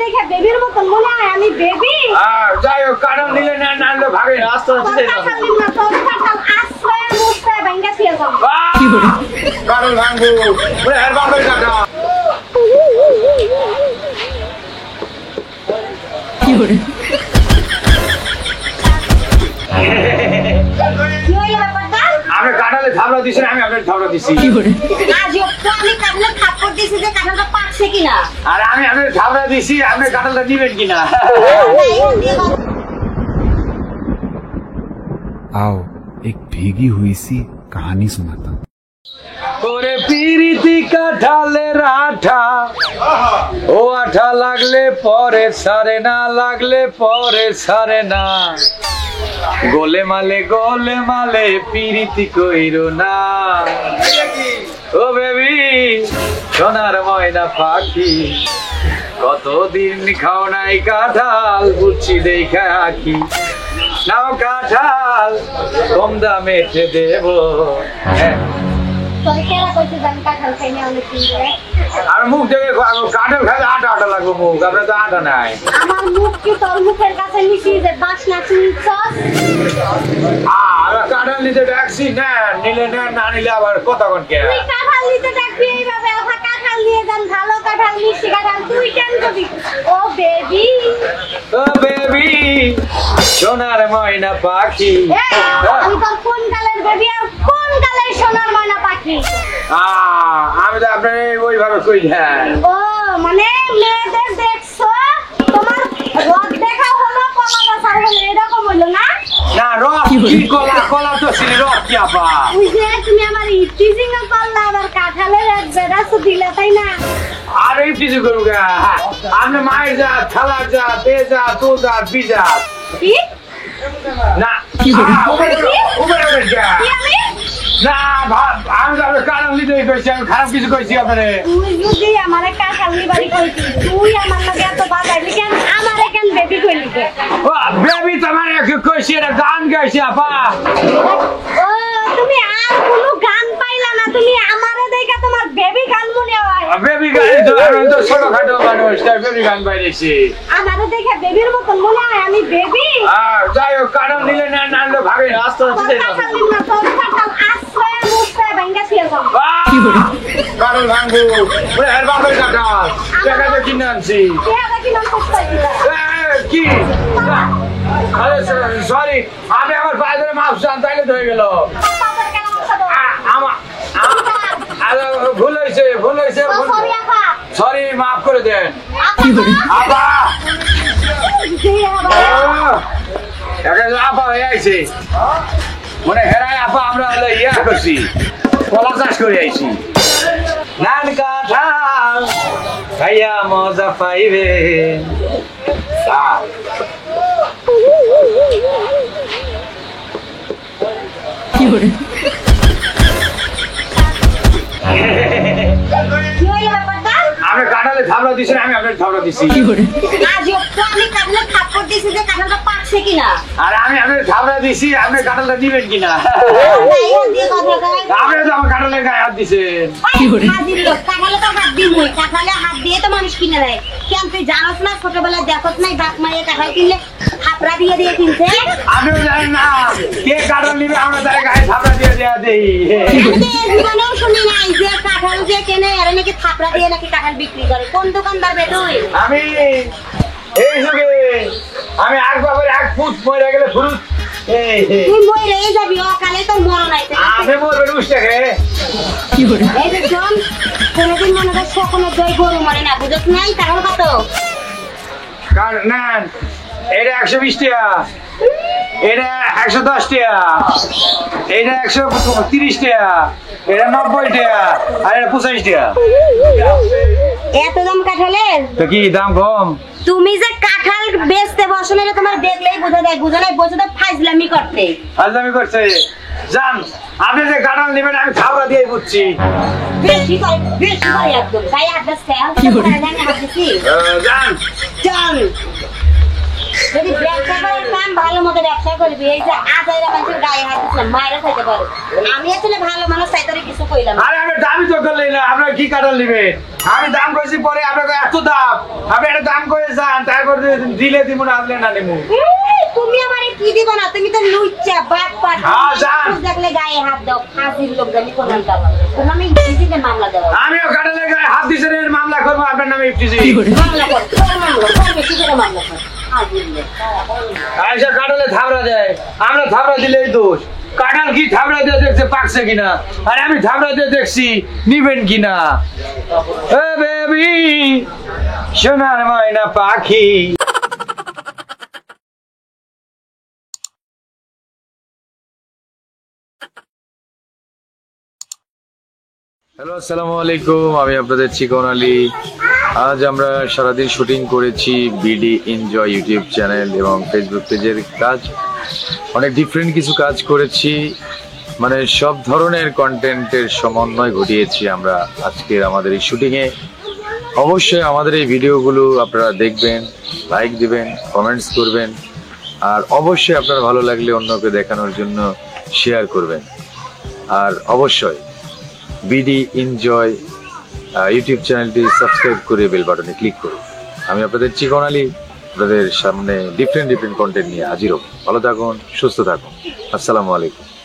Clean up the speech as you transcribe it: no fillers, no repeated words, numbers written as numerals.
দেখে বেবির মতন মনে হয় আমি বেবি। যাই হোক কারণ নিলে না নাহলে ভাগে রাস্তা হচ্ছে আশ্রয় মুস্তায় ভাঙ্গা ছিল কারণ ভাঙবো ওরে আর বাবার কাটা কি করে আমি কাটালে থাবড়া দিছি আমি আপনার থাবড়া দিছি আজ তো আমি কাটালে থাপ্পড় দিছি যে কাটালটা পাকছে কিনা আর আমি আপনার থাবড়া দিছি আপনি কাটালটা দিবেন কিনা आओ एक भीगी हुई सी कहानी सुनाता हूँ। ওরে পিরিতি কাঠালের আঠা ও আঠা লাগলে পরে সারে না লাগলে পরে সারে না গোলে মালে পিরিতি কইরো না ও বেবি সোনার ময়না পাখি কতদিন খাও নাই কাঁঠাল বুঝছি দেখা আঁকি নাও কাঁঠাল কম দামে দেব আর মুখ দেখে কাঁঠাল খাইলে আটা আটা লাগবে মুখ আপনার তো আটা নাই আমার মুখ কি তোর মুখের কাছে মিশিয়ে যে বাসনা চিনছস কাঁঠাল নিতে ডাকছি নেন নিলে নেন না নিলে আবার কথা কোন কে তুই কাঁঠাল নিতে ডাকবি এইভাবে ওটা কাঁঠাল নিয়ে যান ভালো কাঁঠাল মিষ্টি কাঁঠাল তুই কেন করবি ও বেবি সোনার ময়না পাখি আমি তোর কোন কালের বেবি আর কোন কালের সোনার ময়না পাখি আমি তো আপনার ওইভাবে কই হ্যাঁ ও মানে মেয়েদের দেখছো তোমার রদ দেখা হলো কলা বাসার হলো এরকম হলো না না রক কি কলা তো ছিল রক কি আপা ওই যে তুমি আমার টিজিং এ করলা আবার কাঁঠালের এক বেড়াছো দিলা তাই না আর এই কিছু করুক আপনি মায়ের জাত খালার জাত এ জাত তো জাত বি জাত কি না কি না আমি তো আপনার কারণ নিতেই কইছি আমি খারাপ কিছু কইছি আপনারে তুই যদি আমার কাঁঠাল নিবারি কইছিস তুই আমার লগে এত বাজাইলি কেন আমার কেন বেবি কইলি কে ও বেবি তোমার কইছি এটা গান গাইছি আপা ও তুমি আর কোনো গান পাইলা না তুমি আমারে দেখা তোমার বেবি গান মনে হয় বেবি গান তো আমি তো ছোটখাটো মানুষ তাই বেবি গান বাইরেছি আমারে দেখে বেবির মতন মনে হয় আমি বেবি যাই হোক কারণ নিলে না নাহলে ভাগে রাস্তা হচ্ছে আশ্রয় মুস্তায় ভাঙ্গা ছিল কারণ ভাঙবো ওরে আর বাবার কাটা টাকা তো কিনে আনছি কি সরি আমি আমার পায়ে ধরে মাপ চান তাইলে তো হয়ে গেল ভুল হয়েছে সরি মাফ করে দেন আপা আপা হয়ে আইছে মানে হেরাই আপা আমরা হলো ইয়া করছি কলা চাষ করে আইছি নান কাঁঠাল খাইয়া মজা পাইবে কি করে আপনি কাঁঠালে থাবড়া দিছেন আমি আপনার থাবড়া দিছি আজ তো আমি কাঁঠালে থাপ্পড় দিছি যে কাঁঠালটা পাকছে কিনা আর আমি আপনার থাবড়া দিছি আপনি কাঁঠালটা দিবেন কিনা আপনি তো আমার কাঁঠালের গায়ে হাত দিছেন কাঁঠালে তো হাত দিবই কাঁঠালে হাত দিয়ে তো মানুষ কিনে নেয় কেন তুই জানোস না ছোটবেলায় দেখোস নাই বাপ মায়ের কাঁঠাল কিনলে থাপড়া দিয়ে কিনছে আপনিও জানেন না কে কাঁঠাল নিবে আমরা তার গায়ে থাপড়া দিয়ে দেয়া দেই জীবনেও শুনি নাই যে কাঁঠাল যে কেনে এরা নাকি থাপড়া দিয়ে নাকি কাঁঠাল বিক্রি করে কোন দোকানদার বেটোই আমি এই যুগে আমি এক বাবার এক ফুট মরে গেলে ফুরুত তুই মরে যাবি অকালে তোর মরণ আইতে আপনি মরবেন উষ্টাকে এই যে জন কোনদিন মনে কর সকলে জয় গরু মরে না বুঝছ নাই কারণ কত না এটা 120 টাকা এটা 110 টাকা এটা 130 টাকা এটা 90 টাকা আর এটা 85 টাকা এত দাম কাঁঠালের তো কি দাম কম তুমি যে কাঁঠাল বেচতে বসো না তোমার দেখলেই বোঝা যায় বুঝো না বসে তো ফাইজলামি করতে ফাইজলামি করছে জান আপনি যে কাঁঠাল নেবেন আমি খাওয়া দিয়ে বুঝছি বেশি করে একদম তাই আড্ডা স্যাল জান জান যদি ব্যবসা করার কাম ভালো মতো ব্যবসা করবি এই যে আজাইরা মানুষের গায়ে হাত দিচ্ছিলাম মায়েরা খাইতে পারো আমি আসলে ভালো মানুষ তাই তোরে কিছু কইলাম আরে আমি দামই তো করলেই না আপনার কি কাঁঠাল নেবেন আমি দাম কইছি পরে আপনাকে এত দাম আপনি একটা দাম করে করে দিলে দিব না আনলে না নেবো তুমি আমারে কি দিব না তুমি তো লুচ্চা বাপ পাট হ্যাঁ, জান। দেখলে গায়ে হাত দাও ফাঁসির লোক জানি কোন নামটা তুমি আমি ইফটিজিতে মামলা দেব আমিও কাটালে গায়ে হাত দিছে রে মামলা করবো আপনার নামে ইফটিজি মামলা কর মামলা কর কি করে মামলা কর ফাঁসির লোক আয়সা কাটালে থাবড়া দেয় আমরা থাবড়া দিলেই দোষ কাটাল কি থাবড়া দিয়ে দেখছে পাকছে কিনা আর আমি থাবড়া দিয়ে দেখছি নিবেন কিনা এ বেবি সোনার ময়না পাখি হ্যালো আসসালামু আলাইকুম আমি আপনাদের চিকন আলী আজ আমরা সারাদিন শুটিং করেছি বিডি এনজয় ইউটিউব চ্যানেল এবং ফেসবুক পেজের কাজ অনেক ডিফারেন্ট কিছু কাজ করেছি মানে সব ধরনের কন্টেন্টের সমন্বয় ঘটিয়েছি আমরা আজকের আমাদের এই শুটিংয়ে অবশ্যই আমাদের এই ভিডিওগুলো আপনারা দেখবেন লাইক দিবেন কমেন্টস করবেন আর অবশ্যই আপনার ভালো লাগলে অন্যকে দেখানোর জন্য শেয়ার করবেন আর অবশ্যই বিডি এনজয় ইউটিউব চ্যানেলটি সাবস্ক্রাইব করে বেল বাটনে ক্লিক করুন আমি আপনাদের চিকন আলী আপনাদের সামনে ডিফারেন্ট কন্টেন্ট নিয়ে হাজির হব ভালো থাকুন সুস্থ থাকুন আসসালামু আলাইকুম